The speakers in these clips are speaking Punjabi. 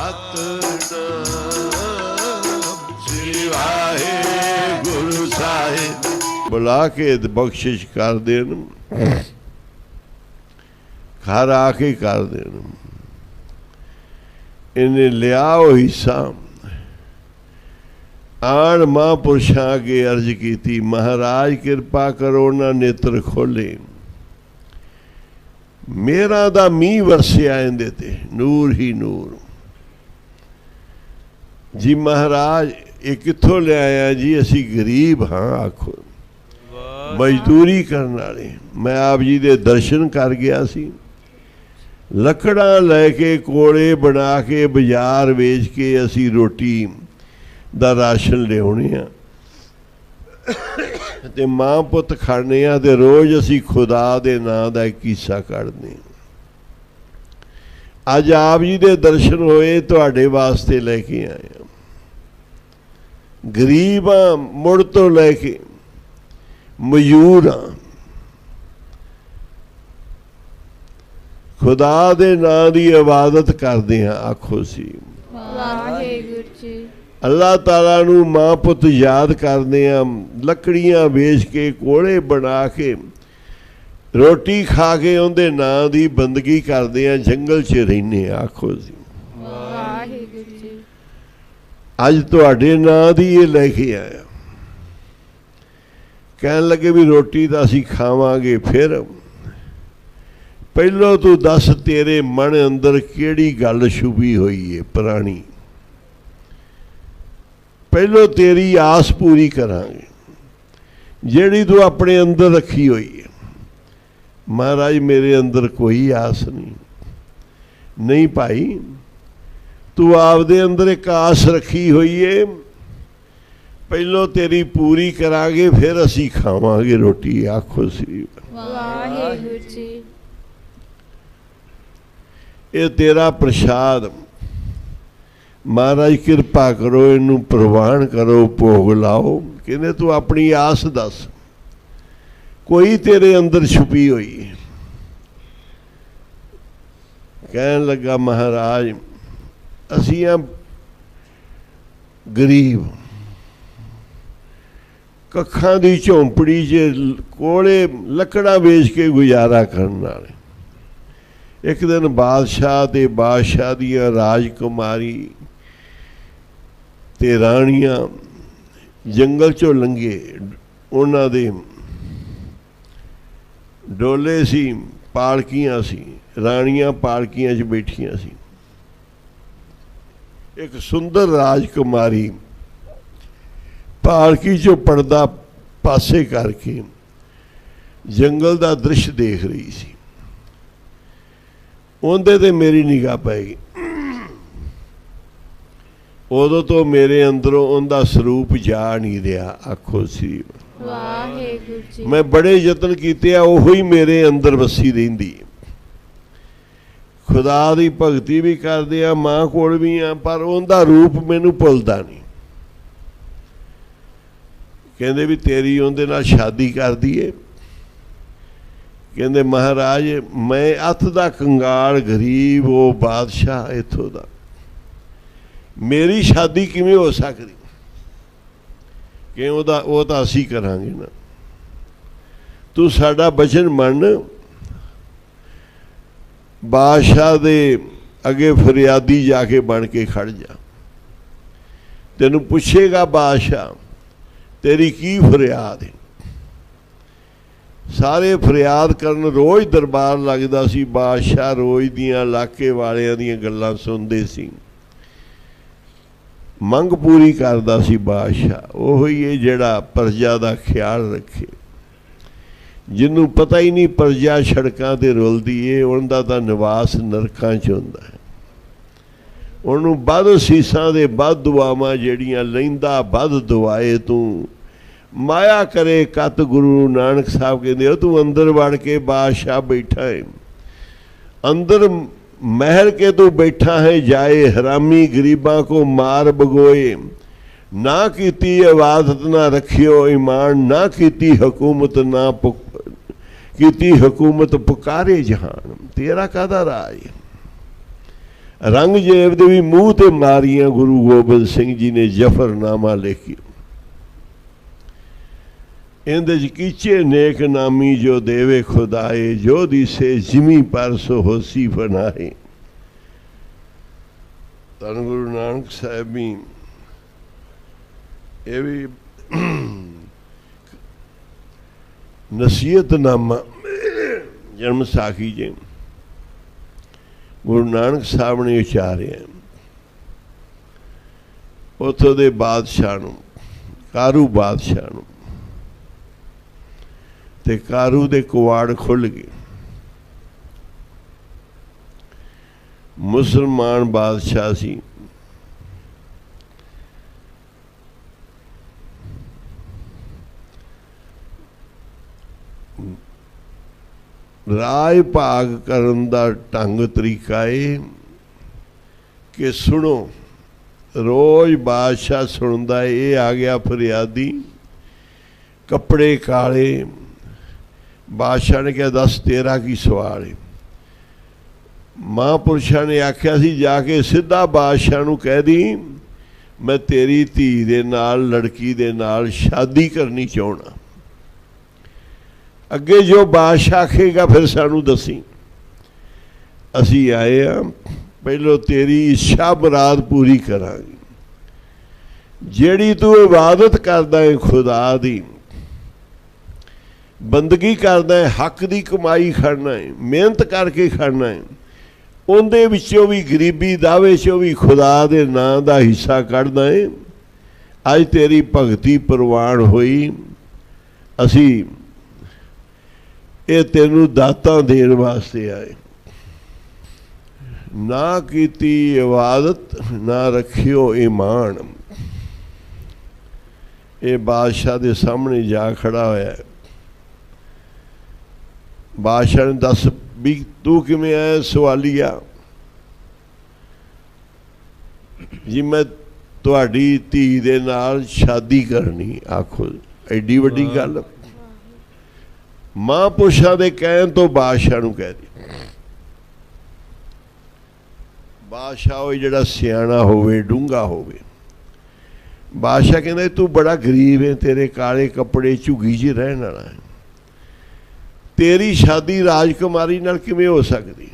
ਸਤਿਨਾਮ ਸ੍ਰੀ ਵਾਹਿਗੁਰੂ ਸਾਹਿਬ। ਬੁਲਾ ਕੇ ਬਖਸ਼ਿਸ਼ ਕਰ ਦੇਣ, ਘਰ ਆ ਕੇ ਕਰ ਦੇਣ। ਇਹਨੇ ਲਿਆ ਉਹ ਹਿੱਸਾ। ਆਣ ਮਹਾਂਪੁਰਸ਼ਾਂ ਅੱਗੇ ਅਰਜ਼ ਕੀਤੀ, ਮਹਾਰਾਜ ਕਿਰਪਾ ਕਰੋ ਨਾ ਨੇਤਰ ਖੋਲੇ। ਮੇਰਾ ਦਾ ਮੀਂਹ ਵਰਸਿਆ ਇਹਦੇ ਤੇ, ਨੂਰ ਹੀ ਨੂਰ। ਜੀ ਮਹਾਰਾਜ ਇਹ ਕਿੱਥੋਂ ਲਿਆਇਆ ਜੀ? ਅਸੀਂ ਗਰੀਬ ਹਾਂ, ਆਖੋ ਮਜ਼ਦੂਰੀ ਕਰਨ ਵਾਲੇ। ਮੈਂ ਆਪ ਜੀ ਦੇ ਦਰਸ਼ਨ ਕਰ ਗਿਆ ਸੀ। ਲੱਕੜਾਂ ਲੈ ਕੇ ਕੋਲੇ ਬਣਾ ਕੇ ਬਾਜ਼ਾਰ ਵੇਚ ਕੇ ਅਸੀਂ ਰੋਟੀ ਦਾ ਰਾਸ਼ਨ ਲਿਆਉਣੇ ਆ ਤੇ ਮਾਂ ਪੁੱਤ ਖਾਣੇ ਆ ਤੇ ਰੋਜ਼ ਅਸੀਂ ਖੁਦਾ ਦੇ ਨਾਂ ਦਾ ਇੱਕ ਹਿੱਸਾ ਕੱਢਦੇ। ਅੱਜ ਆਪ ਜੀ ਦੇ ਦਰਸ਼ਨ ਹੋਏ, ਤੁਹਾਡੇ ਵਾਸਤੇ ਲੈ ਕੇ ਆਏ ਆ। ਗਰੀਬ ਆ, ਮੁੜ ਤੋਂ ਲੈ ਕੇ ਮਜ਼ਦੂਰ ਆ। ਖੁਦਾ ਦੇ ਨਾਂ ਦੀ ਇਬਾਦਤ ਕਰਦੇ ਹਾਂ, ਆਖੋ ਸੀ ਵਾਹਿਗੁਰੂ ਜੀ। ਅੱਲਾਹ ਤਾਲਾ ਨੂੰ ਮਾਂ ਪੁੱਤ ਯਾਦ ਕਰਦੇ ਹਾਂ। ਲੱਕੜੀਆਂ ਵੇਚ ਕੇ ਕੋਲੇ ਬਣਾ ਕੇ ਰੋਟੀ ਖਾ ਕੇ ਉਹਦੇ ਨਾਂ ਦੀ ਬੰਦਗੀ ਕਰਦੇ ਹਾਂ। ਜੰਗਲ 'ਚ ਰਹਿੰਦੇ ਹਾਂ, ਆਖੋ ਜੀ ਵਾਹਿਗੁਰੂ ਜੀ। ਅੱਜ ਤੁਹਾਡੇ ਨਾਂ ਦੀ ਇਹ ਲੈ ਕੇ ਆਇਆ। ਕਹਿਣ ਲੱਗੇ ਵੀ ਰੋਟੀ ਤਾਂ ਅਸੀਂ ਖਾਵਾਂਗੇ, ਫਿਰ ਪਹਿਲੋਂ ਤੂੰ ਦੱਸ ਤੇਰੇ ਮਨ ਅੰਦਰ ਕਿਹੜੀ ਗੱਲ ਛੁਪੀ ਹੋਈ ਹੈ ਪੁਰਾਣੀ। ਪਹਿਲੋਂ ਤੇਰੀ ਆਸ ਪੂਰੀ ਕਰਾਂਗੇ ਜਿਹੜੀ ਤੂੰ ਆਪਣੇ ਅੰਦਰ ਰੱਖੀ ਹੋਈ ਹੈ। ਮਹਾਰਾਜ ਮੇਰੇ ਅੰਦਰ ਕੋਈ ਆਸ ਨਹੀਂ ਭਾਈ, ਤੂੰ ਆਪਦੇ ਅੰਦਰ ਇੱਕ ਆਸ ਰੱਖੀ ਹੋਈ ਹੈ। ਪਹਿਲੋਂ ਤੇਰੀ ਪੂਰੀ ਕਰਾਂਗੇ, ਫਿਰ ਅਸੀਂ ਖਾਵਾਂਗੇ ਰੋਟੀ, ਆਖੋ ਸ੍ਰੀ ਵਾਹਿਗੁਰੂ ਜੀ। ਇਹ ਤੇਰਾ ਪ੍ਰਸ਼ਾਦ, ਮਹਾਰਾਜ ਕਿਰਪਾ ਕਰੋ, ਇਹਨੂੰ ਪ੍ਰਵਾਨ ਕਰੋ, ਭੋਗ ਲਾਓ। ਕਹਿੰਦੇ ਤੂੰ ਆਪਣੀ ਆਸ ਦੱਸ, ਕੋਈ ਤੇਰੇ ਅੰਦਰ ਛੁਪੀ ਹੋਈ ਹੈ। ਕਹਿਣ ਲੱਗਾ ਮਹਾਰਾਜ ਅਸੀਂ ਆ ਗਰੀਬ, ਕੱਖਾਂ ਦੀ ਝੌਂਪੜੀ 'ਚ ਕੋਲੇ ਲੱਕੜਾਂ ਵੇਚ ਕੇ ਗੁਜ਼ਾਰਾ ਕਰਨ ਵਾਲੇ। ਇੱਕ ਦਿਨ ਬਾਦਸ਼ਾਹ ਤੇ ਬਾਦਸ਼ਾਹ ਦੀਆਂ ਰਾਜਕੁਮਾਰੀ ਤੇ ਰਾਣੀਆਂ ਜੰਗਲ 'ਚੋਂ ਲੰਘੇ। ਉਹਨਾਂ ਦੇ ਡੋਲੇ ਸੀ, ਪਾਲਕੀਆਂ ਸੀ, ਰਾਣੀਆਂ ਪਾਲਕੀਆਂ 'ਚ ਬੈਠੀਆਂ ਸੀ। ਇੱਕ ਸੁੰਦਰ ਰਾਜਕੁਮਾਰੀ ਪਾਲਕੀ 'ਚੋਂ ਪਰਦਾ ਪਾਸੇ ਕਰਕੇ ਜੰਗਲ ਦਾ ਦ੍ਰਿਸ਼ ਦੇਖ ਰਹੀ ਸੀ। ਉਹਦੇ ਤੇ ਮੇਰੀ ਨਿਗਾਹ ਪੈ ਗਈ। ਉਦੋਂ ਤੋਂ ਮੇਰੇ ਅੰਦਰੋਂ ਉਹਦਾ ਸਰੂਪ ਜਾ ਨਹੀਂ ਰਿਹਾ, ਆਖੋ ਸੀ ਵਾਹਿਗੁਰੂ ਜੀ। ਮੈਂ ਬੜੇ ਯਤਨ ਕੀਤੇ ਆ, ਉਹੋ ਹੀ ਮੇਰੇ ਅੰਦਰ ਵਸੀ ਰਹਿੰਦੀ। ਖੁਦਾ ਦੀ ਭਗਤੀ ਵੀ ਕਰਦੇ ਆ, ਮਾਂ ਕੋਲ ਵੀ ਆ, ਪਰ ਉਹਦਾ ਰੂਪ ਮੈਨੂੰ ਭੁੱਲਦਾ ਨਹੀਂ। ਕਹਿੰਦੇ ਵੀ ਤੇਰੀ ਉਹਦੇ ਨਾਲ ਸ਼ਾਦੀ ਕਰ ਦਈਏ। ਕਹਿੰਦੇ ਮਹਾਰਾਜ ਮੈਂ ਅੱਤ ਦਾ ਕੰਗਾਲ ਗਰੀਬ, ਉਹ ਬਾਦਸ਼ਾਹ ਇੱਥੋਂ ਦਾ, ਮੇਰੀ ਸ਼ਾਦੀ ਕਿਵੇਂ ਹੋ ਸਕਦੀ? ਕਿ ਉਹ ਤਾਂ ਅਸੀਂ ਕਰਾਂਗੇ ਨਾ। ਤੂੰ ਸਾਡਾ ਬਚਨ ਮੰਨ, ਬਾਦਸ਼ਾਹ ਦੇ ਅੱਗੇ ਫਰਿਆਦੀ ਜਾ ਕੇ ਬਣ ਕੇ ਖੜ ਜਾ। ਤੈਨੂੰ ਪੁੱਛੇਗਾ ਬਾਦਸ਼ਾਹ ਤੇਰੀ ਕੀ ਫਰਿਆਦ ਹੈ। ਸਾਰੇ ਫਰਿਆਦ ਕਰਨ ਰੋਜ਼ ਦਰਬਾਰ ਲੱਗਦਾ ਸੀ। ਬਾਦਸ਼ਾਹ ਰੋਜ਼ ਦੀਆਂ ਇਲਾਕੇ ਵਾਲਿਆਂ ਦੀਆਂ ਗੱਲਾਂ ਸੁਣਦੇ ਸੀ, ਮੰਗ ਪੂਰੀ ਕਰਦਾ ਸੀ ਬਾਦਸ਼ਾਹ। ਉਹੀ ਹੈ ਜਿਹੜਾ ਪ੍ਰਜਾ ਦਾ ਖਿਆਲ ਰੱਖੇ। ਜਿਹਨੂੰ ਪਤਾ ਹੀ ਨਹੀਂ ਪ੍ਰਜਾ ਸੜਕਾਂ 'ਤੇ ਰੁਲਦੀ ਏ, ਉਹਦਾ ਤਾਂ ਨਿਵਾਸ ਨਰਕਾਂ 'ਚ ਹੁੰਦਾ ਹੈ। ਉਹਨੂੰ ਵੱਧ ਸੀਸਾਂ ਦੇ ਵੱਧ ਦੁਆਵਾਂ ਜਿਹੜੀਆਂ ਲੈਂਦਾ, ਵੱਧ ਦੁਆਏ ਤੂੰ ਮਾਇਆ ਕਰੇ ਕਤ। ਗੁਰੂ ਨਾਨਕ ਸਾਹਿਬ ਕਹਿੰਦੇ ਉਹ ਤੂੰ ਅੰਦਰ ਵੜ ਕੇ ਬਾਦਸ਼ਾਹ ਬੈਠਾ ਹੈ, ਅੰਦਰ महल के तू बैठा है जाए, हरामी गरीबा को मार बगोए। ना कीती इबादत ना रखियो ईमान, ना कीती हुकूमत ना कीती हुकूमत पुकारे जहान। तेरा कादा राज, रंगजेब दे भी मूँह ते मारियां गुरु गोबिंद सिंह जी ने जफरनामा लिखी। इंदे च कीचे नेक नामी जो देवे खुदाए, जो दिसे जिमी पर सो होसी फनाए। धन गुरु नानक साहब भी ये भी नसीहतनामा जन्म साखी जे गुरु नानक साहब ने उचारिया। उतों दे बादशाह नूं, कारू बादशाह नूं, ते कारू दे कुवाड़ खुल गए। मुसलमान बादशाह सी, राज भाग करन दा ढंग तरीका है कि सुनो, रोज बादशाह सुनता है, ये आ गया फरियादी, कपड़े काले। बादशाह ने कहा दस तेरा की सवाल है। महापुरुषा ने आख्या सी जाके सीधा बादशाह नूं कह दी मैं तेरी धी दे नाल, लड़की दे नाल शादी करनी चाहना। अगे जो बादशाह आखेगा फिर सानू दसी। असी आए हाँ पहलो तेरी इच्छा मुराद पूरी करांगे। जेड़ी तू इबादत करदा है खुदा दी, बंदगी करदा है, हक दी कमाई खड़ना है, मेहनत करके खड़ना है, उनदे विचों भी गरीबी दावे चों भी खुदा दे नां दा हिस्सा कढ़दा है। अज तेरी भगती प्रवान होई, असी ये तेनू दातां देण वास्ते आए। ना कीती इबादत ना रखियो ईमान। ये बादशाह दे सामने जा खड़ा होया। बादशाह ने दस भी तू किवें आया? सवालिया जी मैं तुहाडी धी दे नाल शादी करनी। आखो एडी वड्डी गल। महापुरुषां दे कहण तो बादशाह नूं कह दी। बादशाह होए जिहड़ा सियाणा होवे, डूंगा होवे। बादशाह कहंदा तू बड़ा गरीब है, तेरे काले कपड़े झुग्गी च रहण वाला है, तेरी शादी राजकुमारी नाल किवें हो सकदी?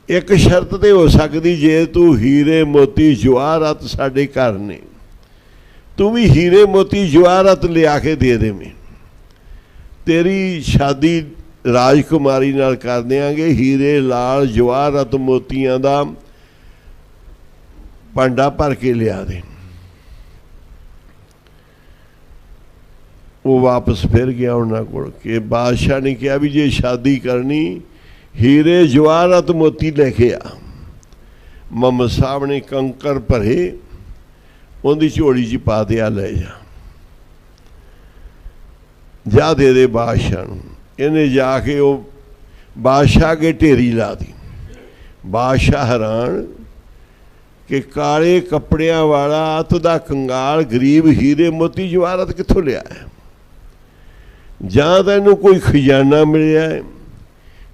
एक शर्त ते हो सकदी, जे तू हीरे मोती जवाहरात साडे घर ने, तू भी हीरे मोती जवाहरात लिया के दे देवें, तेरी शादी राजकुमारी नाल कर देंगे। हीरे लाल जवाहरात मोतियां दा भांडा भर के लिया दे। वो वापस फिर गया उन्होंने को कि बादशाह ने कहा भी जे शादी करनी हीरे जवाहरात मोती लेके आ। मोहम्मद साहब ने कंकर भरे, उनकी झोली च पा दिया, ले जा दे दे बादशाह नूं। इन्हें जाके वो बादशाह के ढेरी ला दी। बादशाह हैरान कि काले कपड़ियां वाला अत दा कंगाल गरीब हीरे मोती जवाहरात कित्थों लिया है? जां तां इहनूं कोई खजाना मिलिया है,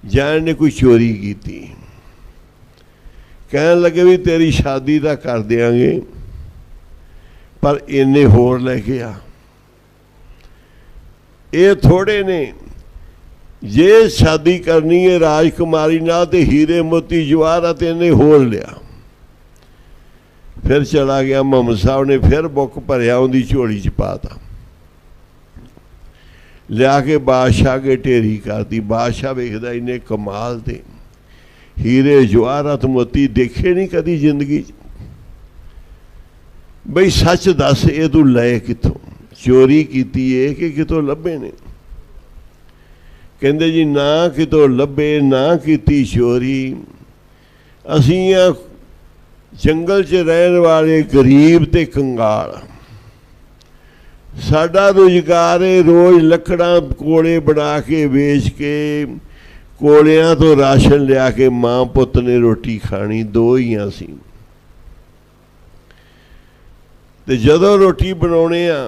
जां इहने कोई चोरी की। कहन लगे भी तेरी शादी तां कर देंगे, पर इन्ने होर लेके आ। ये थोड़े ने, जे शादी करनी है राजकुमारी नाल ते हीरे मोती जवाहरात इन्ने होर लिया। फिर चला गया। मोहम्मद साहब ने फिर बुक भरिया, उनकी झोली च पाता, लिया के बादशाह के ढेरी करती। बादशाह वेखदा इन्हें कमाल दे हीरे जवाहरात मोती देखे नहीं कदी जिंदगी च। बई सच दस, ये तू ले कितों? चोरी कीती है कि कितों लभे ने? कहंदे जी ना कितों लभे, ना कीती चोरी। असीं जंगल च रहने वाले गरीब ते कंगाल, साडा रोजगार है रोज़ लकड़ां कोले बना के बेच के, कोलियां तो राशन लिया के माँ पुत ने रोटी खानी। दो ही असीं ते जदों रोटी बनाउणे आ,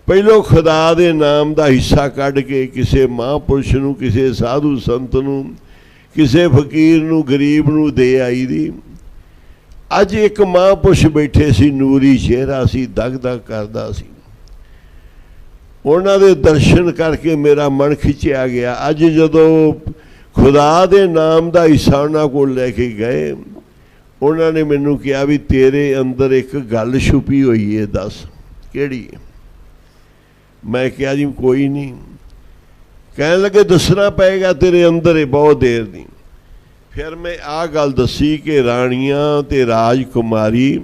पहलों खुदा दे नाम दा हिस्सा कढ़ के किसी महापुरुष नूं, किसी साधु संत नूं, ਕਿਸੇ ਫਕੀਰ ਨੂੰ ਗਰੀਬ ਨੂੰ ਦੇ ਆਈ ਦੀ। ਅੱਜ ਇੱਕ ਮਹਾਂਪੁਰਸ਼ ਬੈਠੇ ਸੀ, ਨੂਰੀ ਚਿਹਰਾ ਸੀ, ਦਗ ਦਗ ਕਰਦਾ ਸੀ। ਉਹਨਾਂ ਦੇ ਦਰਸ਼ਨ ਕਰਕੇ ਮੇਰਾ ਮਨ ਖਿੱਚਿਆ ਗਿਆ। ਅੱਜ ਜਦੋਂ ਖੁਦਾ ਦੇ ਨਾਮ ਦਾ ਹਿੱਸਾ ਉਹਨਾਂ ਕੋਲ ਲੈ ਕੇ ਗਏ, ਉਹਨਾਂ ਨੇ ਮੈਨੂੰ ਕਿਹਾ ਵੀ ਤੇਰੇ ਅੰਦਰ ਇੱਕ ਗੱਲ ਛੁਪੀ ਹੋਈ ਹੈ, ਦੱਸ ਕਿਹੜੀ? ਮੈਂ ਕਿਹਾ ਜੀ ਕੋਈ ਨਹੀਂ। ਕਹਿਣ ਲੱਗੇ ਦੱਸਣਾ ਪਏਗਾ, ਤੇਰੇ ਅੰਦਰ ਹੈ ਬਹੁਤ ਦੇਰ ਦੀ। ਫਿਰ ਮੈਂ ਆਹ ਗੱਲ ਦੱਸੀ ਕਿ ਰਾਣੀਆਂ ਤੇ ਰਾਜਕੁਮਾਰੀ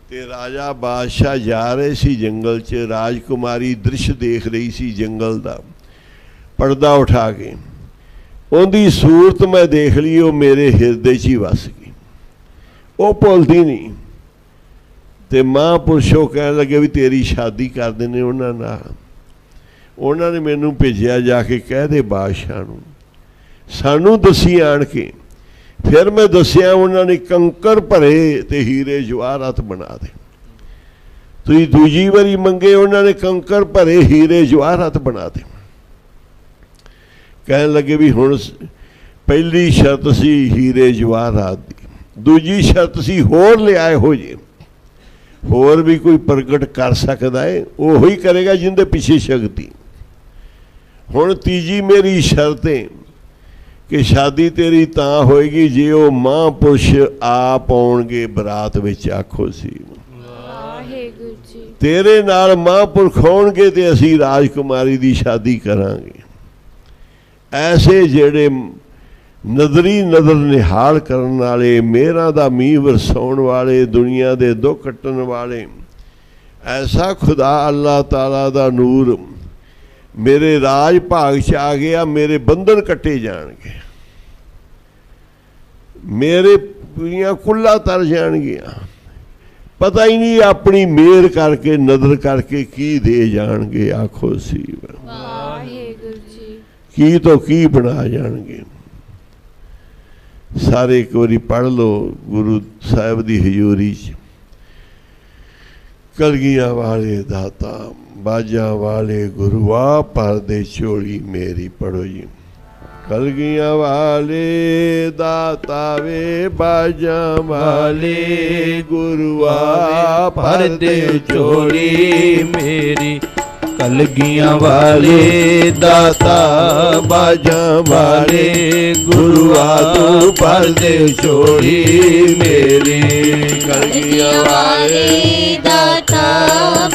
ਤੇ ਰਾਜਾ ਬਾਦਸ਼ਾਹ ਜਾ ਰਹੇ ਸੀ ਜੰਗਲ 'ਚ। ਰਾਜਕੁਮਾਰੀ ਦ੍ਰਿਸ਼ ਦੇਖ ਰਹੀ ਸੀ ਜੰਗਲ ਦਾ, ਪਰਦਾ ਉਠਾ ਕੇ। ਉਹਦੀ ਸੂਰਤ ਮੈਂ ਦੇਖ ਲਈ, ਉਹ ਮੇਰੇ ਹਿਰਦੇ 'ਚ ਹੀ ਵਸ ਗਈ, ਉਹ ਭੁੱਲਦੀ ਨਹੀਂ। ਤੇ ਮਹਾਂਪੁਰਸ਼ੋਂ ਕਹਿਣ ਲੱਗੇ ਵੀ ਤੇਰੀ ਸ਼ਾਦੀ ਕਰਦੇ ਨੇ ਉਹਨਾਂ ਨਾਲ। ਉਹਨਾਂ ਨੇ ਮੈਨੂੰ ਭੇਜਿਆ, ਜਾ ਕੇ ਕਹਿ ਦੇ ਬਾਦਸ਼ਾਹ ਨੂੰ, ਸਾਨੂੰ ਦੱਸੀ ਆਣ ਕੇ। ਫਿਰ ਮੈਂ ਦੱਸਿਆ, ਉਹਨਾਂ ਨੇ ਕੰਕਰ ਭਰੇ ਤੇ ਹੀਰੇ ਜਵਾਹਰਾਤ ਬਣਾ ਦੇ। ਤੁਸੀਂ ਦੂਜੀ ਵਾਰੀ ਮੰਗੇ, ਉਹਨਾਂ ਨੇ ਕੰਕਰ ਭਰੇ ਹੀਰੇ ਜਵਾਹਰਾਤ ਬਣਾ ਦੇ। ਕਹਿਣ ਲੱਗੇ ਵੀ ਹੁਣ ਪਹਿਲੀ ਸ਼ਰਤ ਸੀ ਹੀਰੇ ਜਵਾਹਰਾਤ ਦੀ, ਦੂਜੀ ਸ਼ਰਤ ਸੀ ਹੋਰ ਲਿਆਏ ਹੋ ਜੇ। ਹੋਰ ਵੀ ਕੋਈ ਪ੍ਰਗਟ ਕਰ ਸਕਦਾ ਹੈ, ਉਹੀ ਕਰੇਗਾ ਜਿਹਦੇ ਪਿੱਛੇ ਸ਼ਕਤੀ। ਹੁਣ ਤੀਜੀ ਮੇਰੀ ਸ਼ਰਤ ਹੈ ਕਿ ਸ਼ਾਦੀ ਤੇਰੀ ਤਾਂ ਹੋਏਗੀ ਜੇ ਉਹ ਮਹਾਂਪੁਰਸ਼ ਆਪ ਆਉਣਗੇ ਬਰਾਤ ਵਿੱਚ। ਆਖੋ ਸੀ ਵਾਹਿਗੁਰੂ ਜੀ। ਤੇਰੇ ਨਾਲ ਮਹਾਂਪੁਰਖ ਆਉਣਗੇ ਤੇ ਅਸੀਂ ਰਾਜਕੁਮਾਰੀ ਦੀ ਸ਼ਾਦੀ ਕਰਾਂਗੇ। ਐਸੇ ਜਿਹੜੇ ਨਜ਼ਰੀ ਨਜ਼ਰ ਨਿਹਾਲ ਕਰਨ ਵਾਲੇ, ਮਿਹਰਾਂ ਦਾ ਮੀਂਹ ਵਰਸਾਉਣ ਵਾਲੇ, ਦੁਨੀਆ ਦੇ ਦੁੱਖ ਕੱਟਣ ਵਾਲੇ, ਐਸਾ ਖੁਦਾ ਅੱਲਾਹ ਤਾਲਾ ਦਾ ਨੂਰ ਮੇਰੇ ਰਾਜ ਭਾਗ 'ਚ ਆ ਗਿਆ। ਮੇਰੇ ਬੰਧਨ ਕੱਟੇ ਜਾਣਗੇ, ਮੇਰੇ ਪੂਰੀਆਂ ਕੁੱਲਾ ਤਰ ਜਾਣਗੀਆਂ। ਪਤਾ ਹੀ ਨਹੀਂ ਆਪਣੀ ਮਿਹਰ ਕਰਕੇ, ਨਜ਼ਰ ਕਰਕੇ ਕੀ ਦੇ ਜਾਣਗੇ। ਆਖੋ ਸੀ ਵਾਹਿਗੁਰੂ ਜੀ। ਕੀ ਤੋਂ ਕੀ ਬਣਾ ਜਾਣਗੇ। ਸਾਰੇ ਇੱਕ ਵਾਰੀ ਪੜ੍ਹ ਲਓ ਗੁਰੂ ਸਾਹਿਬ ਦੀ ਹਜ਼ੂਰੀ 'ਚ। ਕਲਗੀਆਂ ਵਾਲੇ ਦਾਤਾ, ਬਾਜਾਂ ਵਾਲੇ ਗੁਰੂਆ, ਪਰਦੇ ਝੋਲੀ ਮੇਰੀ। ਪੜੋ ਜੀ। ਕਲਗੀਆਂ ਵਾਲੇ ਦਾਤਾ ਵੇ, ਬਾਜਾਂ ਵਾਲੇ ਗੁਰੂਆ, ਪਰਦੇ ਝੋਲੀ ਮੇਰੀ। ਕਲਗੀਆਂ ਵਾਲੇ ਦਾਤਾ, ਬਾਜਾਂ ਵਾਲੇ ਗੁਰੂਆ, ਤੂੰ ਪਰਦੇ ਝੋਲੀ ਮੇਰੀ। ਕਲਗੀਆਂ ਵਾਲੇ ਦਾਤਾ,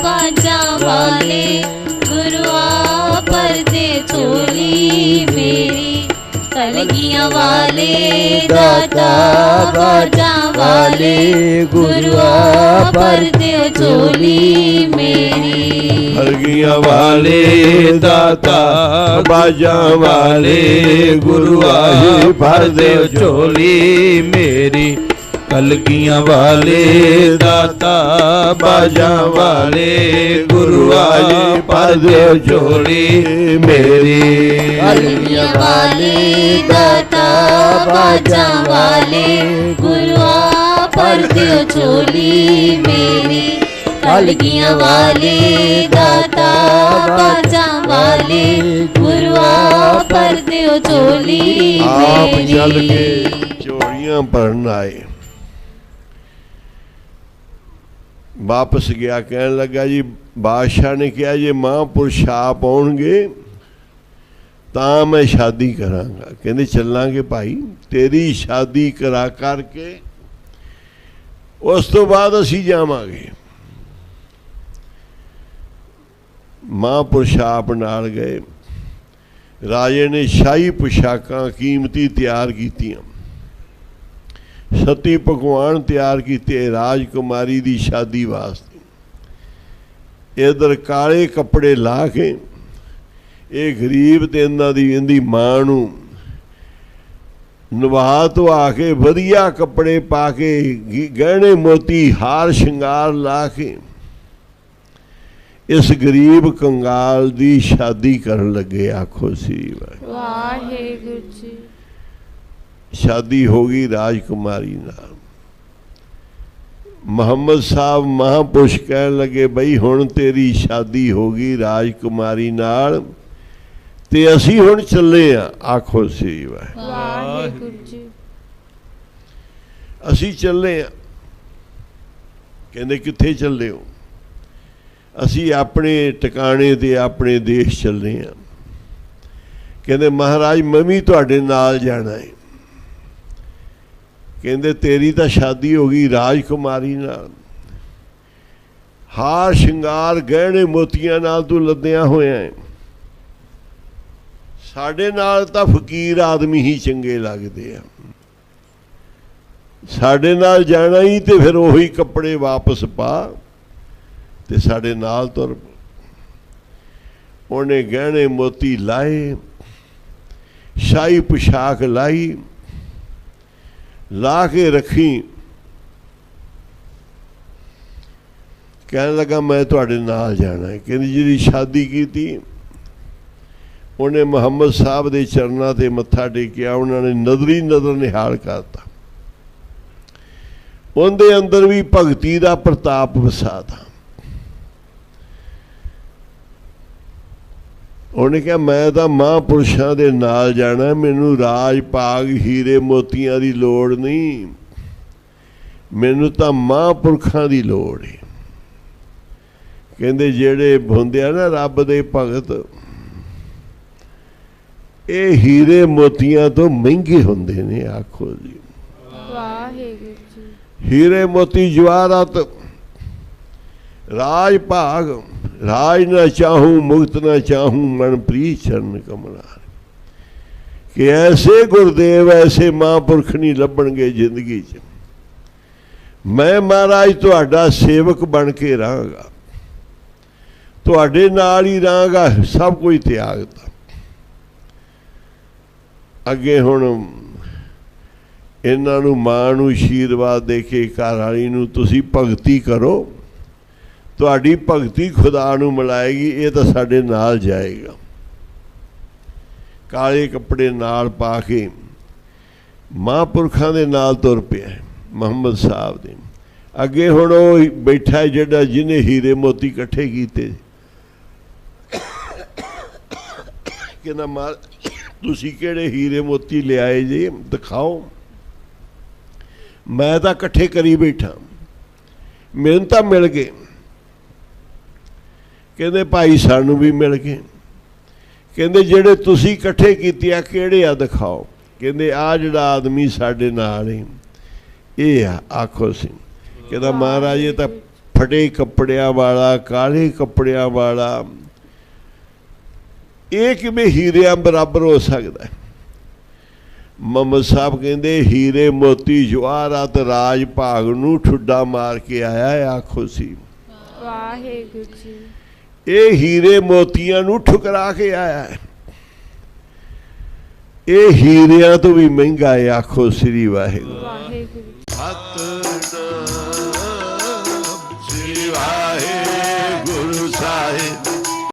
ਬਾਜਾਂ ਵਾਲੇ ਗੁਰੂਆ, ਪਰਦੇ ਝੋਲੀ ਮੇਰੀ। ਕਲਗੀਆਂ ਵਾਲੇ ਦਾਤਾ, ਬਾਜਾਂ ਵਾਲੇ ਗੁਰੂਆ, ਪਰਦੇ ਝੋਲੀ ਮੇਰੀ। ਕਲਗੀਆਂ ਵਾਲੇ ਦਾਤਾ, ਬਾਜਾਂ ਵਾਲੇ ਗੁਰੂਆ, ਪਰਦੇ ਝੋਲੀ ਮੇਰੀ। ਕਲਗੀਆਂ ਵਾਲੇ ਦਾਤਾ, ਬਾਜਾਂ ਵਾਲੇ ਗੁਰੂਆ, ਪਰਦੇ ਝੋਲੀ ਮੇਰੀ। ਕਲਗੀਆਂ ਵਾਲੇ ਦਾਤਾ, ਬਾਜਾਂ ਵਾਲੇ ਗੁਰੂਆ, ਪਰਦੇ ਝੋਲੀ ਮੇਰੀ। ਕਲਗੀਆਂ ਵਾਲੇ ਦਾਤਾ, ਬਾਜਾਂ ਵਾਲੇ ਗੁਰੂਆ, ਪਰਦੇ ਝੋਲੀ ਆਪ ਚੱਲ ਮੇਰੀ। ਕੇ ਝੋਲੀਆਂ ਭਰਨ ਆਏ। ਵਾਪਸ ਗਿਆ, ਕਹਿਣ ਲੱਗਾ ਜੀ ਬਾਦਸ਼ਾਹ ਨੇ ਕਿਹਾ ਜੇ ਮਹਾਂਪੁਰਸ਼ ਆਪ ਆਉਣਗੇ ਤਾਂ ਮੈਂ ਸ਼ਾਦੀ ਕਰਾਂਗਾ। ਕਹਿੰਦੇ ਚੱਲਾਂਗੇ ਭਾਈ, ਤੇਰੀ ਸ਼ਾਦੀ ਕਰਾ ਕਰਕੇ ਉਸ ਤੋਂ ਬਾਅਦ ਅਸੀਂ ਜਾਵਾਂਗੇ। ਮਹਾਂਪੁਰਸ਼ ਆਪ ਨਾਲ ਗਏ। ਰਾਜੇ ਨੇ ਸ਼ਾਹੀ ਪੁਸ਼ਾਕਾਂ ਕੀਮਤੀ ਤਿਆਰ ਕੀਤੀਆਂ, 36 ਪਕਵਾਨ ਤਿਆਰ ਕੀਤੇ ਰਾਜਕੁਮਾਰੀ ਦੀ ਸ਼ਾਦੀ ਵਾਸਤੇ। ਇਧਰ ਕਾਲੇ ਕੱਪੜੇ ਲਾ ਕੇ ਇਹ ਗਰੀਬ ਤੇ ਇਹਨਾਂ ਦੀ ਇਹਦੀ ਮਾਂ ਨੂੰ ਨਵਾ ਧਵਾ ਕੇ, ਵਧੀਆ ਕੱਪੜੇ ਪਾ ਕੇ, ਗਹਿਣੇ ਮੋਤੀ ਹਾਰ ਸ਼ਿੰਗਾਰ ਲਾ ਕੇ ਇਸ ਗਰੀਬ ਕੰਗਾਲ ਦੀ ਸ਼ਾਦੀ ਕਰਨ ਲੱਗੇ। ਆਖੋ ਸੀ ਵਾਹਿਗੁਰੂ ਜੀ। ਸ਼ਾਦੀ ਹੋ ਗਈ ਰਾਜਕੁਮਾਰੀ ਨਾਲ। ਮੁਹੰਮਦ ਸਾਹਿਬ ਮਹਾਂਪੁਰਸ਼ ਕਹਿਣ ਲੱਗੇ ਬਈ ਹੁਣ ਤੇਰੀ ਸ਼ਾਦੀ ਹੋ ਗਈ ਰਾਜਕੁਮਾਰੀ ਨਾਲ ਤੇ ਅਸੀਂ ਹੁਣ ਚੱਲੇ ਆ। ਆਖੋ ਸ੍ਰੀ ਵਾਹਿਗੁਰੂ। ਵਾਹਿਗੁਰੂ ਜੀ। ਅਸੀਂ ਚੱਲੇ ਆ। ਕਹਿੰਦੇ ਕਿੱਥੇ ਚੱਲੇ ਹੋ? ਅਸੀਂ ਆਪਣੇ ਟਿਕਾਣੇ ਤੇ ਆਪਣੇ ਦੇਸ਼ ਚੱਲੇ ਆ। ਕਹਿੰਦੇ ਮਹਾਰਾਜ ਮੈਂ ਵੀ ਤੁਹਾਡੇ ਨਾਲ ਜਾਣਾ ਹੈ। ਕਹਿੰਦੇ ਤੇਰੀ ਤਾਂ ਸ਼ਾਦੀ ਹੋ ਗਈ ਰਾਜਕੁਮਾਰੀ ਨਾਲ, ਹਾਰ ਸ਼ਿੰਗਾਰ ਗਹਿਣੇ ਮੋਤੀਆਂ ਨਾਲ ਤੂੰ ਲੱਦਿਆ ਹੋਇਆ ਹੈ। ਸਾਡੇ ਨਾਲ ਤਾਂ ਫਕੀਰ ਆਦਮੀ ਹੀ ਚੰਗੇ ਲੱਗਦੇ ਆ। ਸਾਡੇ ਨਾਲ ਜਾਣਾ ਹੀ ਤੇ ਫਿਰ ਉਹੀ ਕੱਪੜੇ ਵਾਪਸ ਪਾ ਤੇ ਸਾਡੇ ਨਾਲ ਤੁਰ। ਉਹਨੇ ਗਹਿਣੇ ਮੋਤੀ ਲਾਏ, ਸ਼ਾਹੀ ਪੁਸ਼ਾਕ ਲਾਈ, ਲਾ ਕੇ ਰੱਖੀ। ਕਹਿਣ ਲੱਗਾ ਮੈਂ ਤੁਹਾਡੇ ਨਾਲ ਜਾਣਾ ਹੈ। ਕਹਿੰਦੀ ਜਿਹਦੀ ਸ਼ਾਦੀ ਕੀਤੀ ਉਹਨੇ ਮੁਹੰਮਦ ਸਾਹਿਬ ਦੇ ਚਰਨਾਂ ਤੇ ਮੱਥਾ ਟੇਕਿਆ। ਉਹਨਾਂ ਨੇ ਨਜ਼ਰੀ ਨਜ਼ਰ ਨਿਹਾਲ ਕਰਤਾ। ਉਹਦੇ ਅੰਦਰ ਵੀ ਭਗਤੀ ਦਾ ਪ੍ਰਤਾਪ ਵਸਾਤਾ। ਉਹਨੇ ਕਿਹਾ ਮੈਂ ਤਾਂ ਮਹਾਂਪੁਰਸ਼ਾਂ ਦੇ ਨਾਲ ਜਾਣਾ, ਮੈਨੂੰ ਰਾਜ ਭਾਗ ਹੀਰੇ ਮੋਤੀਆਂ ਦੀ ਲੋੜ ਨਹੀਂ, ਮੈਨੂੰ ਤਾਂ ਮਹਾਂਪੁਰਖਾਂ ਦੀ ਲੋੜ ਹੈ। ਕਹਿੰਦੇ ਜਿਹੜੇ ਹੁੰਦੇ ਆ ਨਾ ਰੱਬ ਦੇ ਭਗਤ, ਇਹ ਹੀਰੇ ਮੋਤੀਆਂ ਤੋਂ ਮਹਿੰਗੇ ਹੁੰਦੇ ਨੇ। ਆਖੋ ਜੀ ਵਾਹਿਗੁਰੂ ਜੀ। ਹੀਰੇ ਮੋਤੀ ਜਵਾਹਰਾਤ, ਰਾਜ ਭਾਗ, ਰਾਜ ਨਾ ਚਾਹੂੰ ਮੁਕਤ ਨਾ ਚਾਹੂੰ ਮਨ ਪ੍ਰੀਤ ਚਰਨ ਕਮਲਾ। ਕਿ ਐਸੇ ਗੁਰਦੇਵ ਐਸੇ ਮਹਾਂਪੁਰਖ ਨਹੀਂ ਲੱਭਣਗੇ ਜ਼ਿੰਦਗੀ 'ਚ। ਮੈਂ ਮਹਾਰਾਜ ਤੁਹਾਡਾ ਸੇਵਕ ਬਣ ਕੇ ਰਹਾਂਗਾ, ਤੁਹਾਡੇ ਨਾਲ ਹੀ ਰਹਾਂਗਾ, ਸਭ ਕੁਝ ਤਿਆਗਤਾ। ਅੱਗੇ ਹੁਣ ਇਹਨਾਂ ਨੂੰ ਮਾਂ ਨੂੰ ਆਸ਼ੀਰਵਾਦ ਦੇ ਕੇ ਘਰ ਵਾਲੀ ਨੂੰ ਤੁਸੀਂ ਭਗਤੀ ਕਰੋ, ਤੁਹਾਡੀ ਭਗਤੀ ਖੁਦਾ ਨੂੰ ਮਿਲਾਏਗੀ, ਇਹ ਤਾਂ ਸਾਡੇ ਨਾਲ ਜਾਏਗਾ। ਕਾਲੇ ਕੱਪੜੇ ਨਾਲ ਪਾ ਕੇ ਮਹਾਂਪੁਰਖਾਂ ਦੇ ਨਾਲ ਤੁਰ ਪਿਆ ਮੁਹੰਮਦ ਸਾਹਿਬ ਦੇ ਅੱਗੇ। ਹੁਣ ਉਹ ਬੈਠਾ ਜਿਹੜਾ ਜਿਹਨੇ ਹੀਰੇ ਮੋਤੀ ਇਕੱਠੇ ਕੀਤੇ। ਕਹਿੰਦਾ ਮਾਰ ਤੁਸੀਂ ਕਿਹੜੇ ਹੀਰੇ ਮੋਤੀ ਲਿਆਏ ਜੀ, ਦਿਖਾਓ। ਮੈਂ ਤਾਂ ਇਕੱਠੇ ਕਰੀ ਬੈਠਾ, ਮੈਨੂੰ ਤਾਂ ਮਿਲ ਗਏ। ਕਹਿੰਦੇ ਭਾਈ ਸਾਨੂੰ ਵੀ ਮਿਲ ਗਏ। ਕਹਿੰਦੇ ਜਿਹੜੇ ਤੁਸੀਂ ਇਕੱਠੇ ਕੀਤੇ ਆ ਕਿਹੜੇ ਆ, ਦਿਖਾਓ। ਕਹਿੰਦੇ ਆ ਜਿਹੜਾ ਆਦਮੀ ਸਾਡੇ ਨਾਲ ਹੈ ਇਹ ਆ। ਆਖੋ ਸਿੰਘ। ਕਹਿੰਦਾ ਮਹਾਰਾਜ ਇਹ ਤਾਂ ਫਟੇ ਕੱਪੜਿਆਂ ਵਾਲਾ, ਕਾਲੇ ਕੱਪੜਿਆਂ ਵਾਲਾ, ਇਹ ਕਿਵੇਂ ਹੀਰਿਆਂ ਬਰਾਬਰ ਹੋ ਸਕਦਾ? ਮੁਹੰਮਦ ਸਾਹਿਬ ਕਹਿੰਦੇ ਹੀਰੇ ਮੋਤੀ ਜਵਾਹਰਾਤ ਰਾਜ ਭਾਗ ਨੂੰ ਠੁੱਡਾ ਮਾਰ ਕੇ ਆਇਆ। ਆਖੋ ਸੀ ਵਾਹਿਗੁਰੂ ਜੀ। ਇਹ ਹੀਰੇ ਮੋਤੀਆਂ ਨੂੰ ਠੁਕਰਾ ਕੇ ਆਇਆ ਹੈ। ਇਹ ਹੀਰਿਆਂ ਤੋਂ ਵੀ ਮਹਿੰਗਾ ਹੈ। ਆਖੋ ਸ੍ਰੀ ਵਾਹਿਗੁਰੂ। ਵਾਹਿਗੁਰੂ। ਸਤਿਨਾਮ